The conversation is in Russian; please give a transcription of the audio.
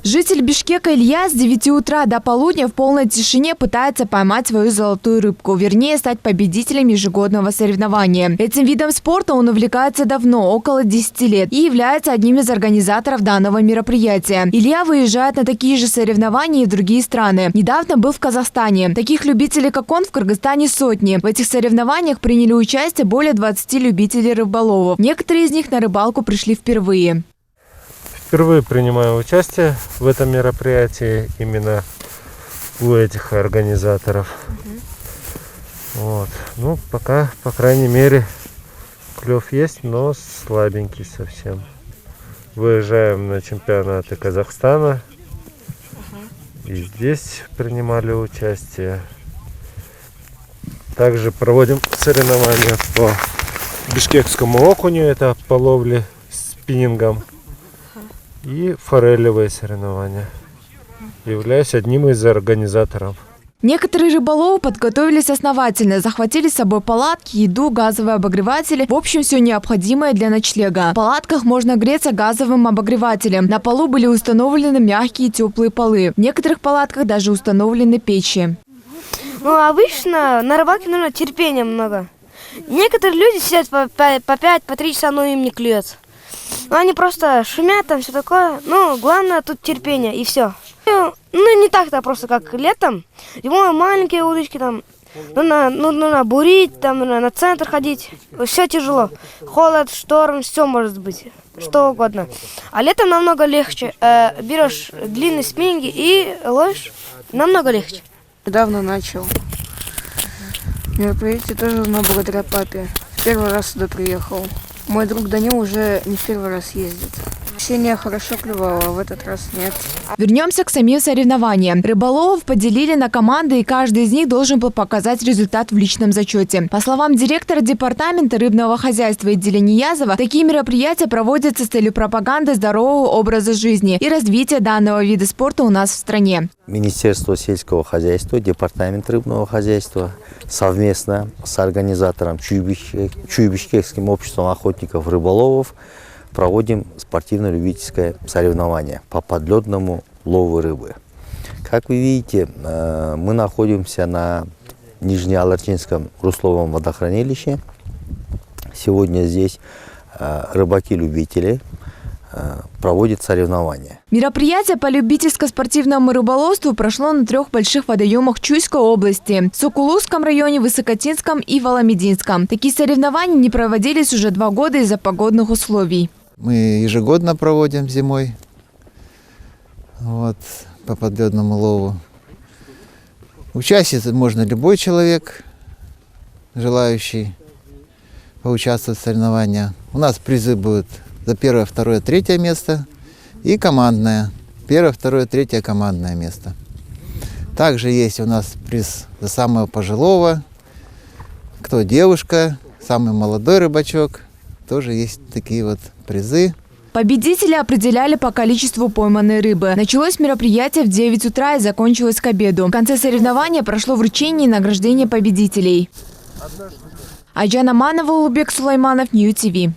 Житель Бишкека Илья с 9 утра до полудня в полной тишине пытается поймать свою золотую рыбку, вернее стать победителем ежегодного соревнования. Этим видом спорта он увлекается давно, около 10 лет, и является одним из организаторов данного мероприятия. Илья выезжает на такие же соревнования и в другие страны. Недавно был в Казахстане. Таких любителей, как он, в Кыргызстане сотни. В этих соревнованиях приняли участие более 20 любителей рыболовов. Некоторые из них на рыбалку пришли впервые. Впервые принимаю участие в этом мероприятии именно у этих организаторов. Вот. Ну, пока, по крайней мере, клев есть, но слабенький совсем. Выезжаем на чемпионаты Казахстана. И здесь принимали участие. Также проводим соревнования по бишкекскому окуню, это по ловле спиннингом. И форелевые соревнования. Являюсь одним из организаторов. Некоторые рыболовы подготовились основательно, захватили с собой палатки, еду, газовые обогреватели, в общем, все необходимое для ночлега. В палатках можно греться газовым обогревателем. На полу были установлены мягкие теплые полы. В некоторых палатках даже установлены печи. Ну, обычно на рыбалке нужно терпения много. Некоторые люди сидят по 5-3 часа, но им не клюет. Ну, они просто шумят, там все такое. Ну, главное тут терпение, и все. Ну, не так-то просто, как летом. Зимой маленькие удочки, там, нужно бурить, там, нужно на центр ходить. Все тяжело. Холод, шторм, все может быть. Что угодно. А летом намного легче. Берешь длинные спиннинги и ловишь. Намного легче. Недавно начал. Мероприятие тоже благодаря папе. Первый раз сюда приехал. Мой друг Данил уже не в первый раз ездит. Осенняя хорошо клевала, а в этот раз нет. Вернемся к самим соревнованиям. Рыболовов поделили на команды, и каждый из них должен был показать результат в личном зачете. По словам директора департамента рыбного хозяйства Идиля Ниязова, такие мероприятия проводятся с целью пропаганды здорового образа жизни и развития данного вида спорта у нас в стране. Министерство сельского хозяйства, департамент рыбного хозяйства совместно с организатором Чуй-Бишкекским обществом охотников-рыболовов проводим спортивно-любительское соревнование по подледному лову рыбы. Как вы видите, мы находимся на Нижнеаларчинском русловом водохранилище. Сегодня здесь рыбаки-любители проводят соревнования. Мероприятие по любительско-спортивному рыболовству прошло на 3 больших водоемах Чуйской области – Сокулукском районе, Высокотинском и Воломединском. Такие соревнования не проводились уже 2 года из-за погодных условий. Мы ежегодно проводим зимой по подледному лову. Участие можно любой человек, желающий поучаствовать в соревнованиях. У нас призы будут за 1, 2, 3 место и командное. 1, 2, 3 командное место. Также есть у нас приз за самого пожилого, кто девушка, самый молодой рыбачок. Тоже есть такие призы. Победители определяли по количеству пойманной рыбы. Началось мероприятие в 9 утра и закончилось к обеду. В конце соревнования прошло вручение и награждение победителей. Айджан Аманова, Улубек Сулайманов, Нью ТВ.